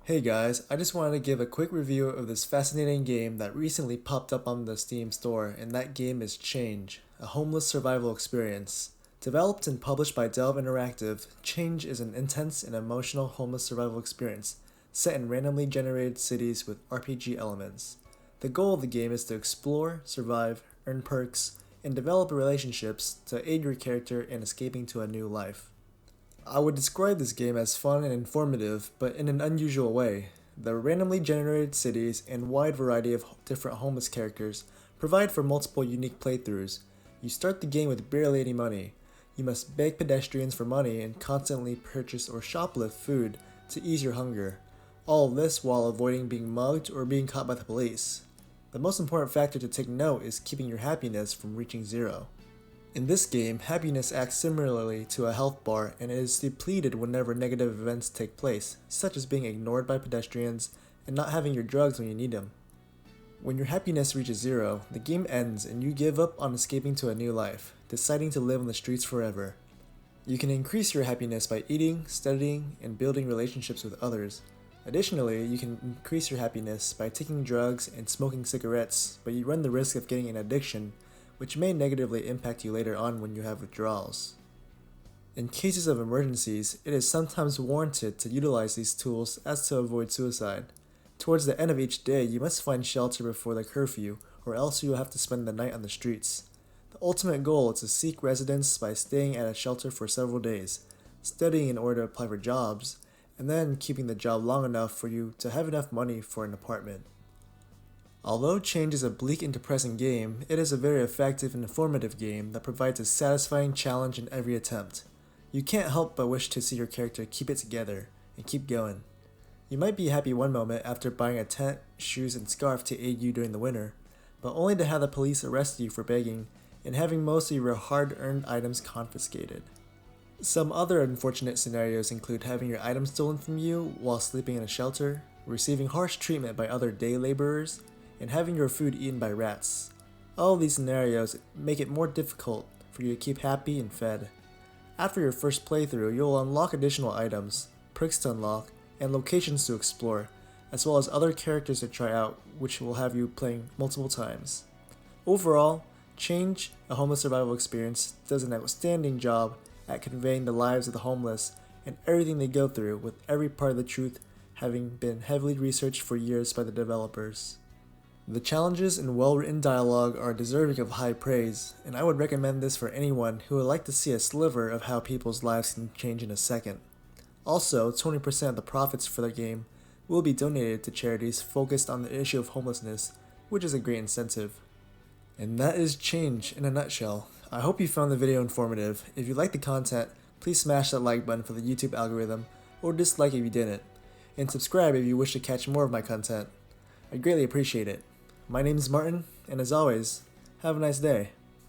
Hey guys, I just wanted to give a quick review of this fascinating game that recently popped up on the Steam store, and that game is Change, a homeless survival experience. Developed and published by Delve Interactive, Change is an intense and emotional homeless survival experience set in randomly generated cities with RPG elements. The goal of the game is to explore, survive, earn perks, and develop relationships to aid your character in escaping to a new life. I would describe this game as fun and informative, but in an unusual way. The randomly generated cities and wide variety of different homeless characters provide for multiple unique playthroughs. You start the game with barely any money. You must beg pedestrians for money and constantly purchase or shoplift food to ease your hunger. All of this while avoiding being mugged or being caught by the police. The most important factor to take note is keeping your happiness from reaching zero. In this game, happiness acts similarly to a health bar and it is depleted whenever negative events take place, such as being ignored by pedestrians and not having your drugs when you need them. When your happiness reaches zero, the game ends and you give up on escaping to a new life, deciding to live on the streets forever. You can increase your happiness by eating, studying, and building relationships with others. Additionally, you can increase your happiness by taking drugs and smoking cigarettes, but you run the risk of getting an addiction which may negatively impact you later on when you have withdrawals. In cases of emergencies, it is sometimes warranted to utilize these tools as to avoid suicide. Towards the end of each day, you must find shelter before the curfew, or else you will have to spend the night on the streets. The ultimate goal is to seek residence by staying at a shelter for several days, studying in order to apply for jobs, and then keeping the job long enough for you to have enough money for an apartment. Although Change is a bleak and depressing game, it is a very effective and informative game that provides a satisfying challenge in every attempt. You can't help but wish to see your character keep it together and keep going. You might be happy one moment after buying a tent, shoes, and scarf to aid you during the winter, but only to have the police arrest you for begging and having most of your hard-earned items confiscated. Some other unfortunate scenarios include having your items stolen from you while sleeping in a shelter, receiving harsh treatment by other day laborers, and having your food eaten by rats. All of these scenarios make it more difficult for you to keep happy and fed. After your first playthrough, you'll unlock additional items, perks to unlock, and locations to explore, as well as other characters to try out, which will have you playing multiple times. Overall, Change, a homeless survival experience, does an outstanding job at conveying the lives of the homeless and everything they go through, with every part of the truth having been heavily researched for years by the developers. The challenges and well-written dialogue are deserving of high praise, and I would recommend this for anyone who would like to see a sliver of how people's lives can change in a second. Also, 20% of the profits for the game will be donated to charities focused on the issue of homelessness, which is a great incentive. And that is Change in a nutshell. I hope you found the video informative. If you liked the content, please smash that like button for the YouTube algorithm, or dislike if you didn't, and subscribe if you wish to catch more of my content. I'd greatly appreciate it. My name is Martin, and as always, have a nice day.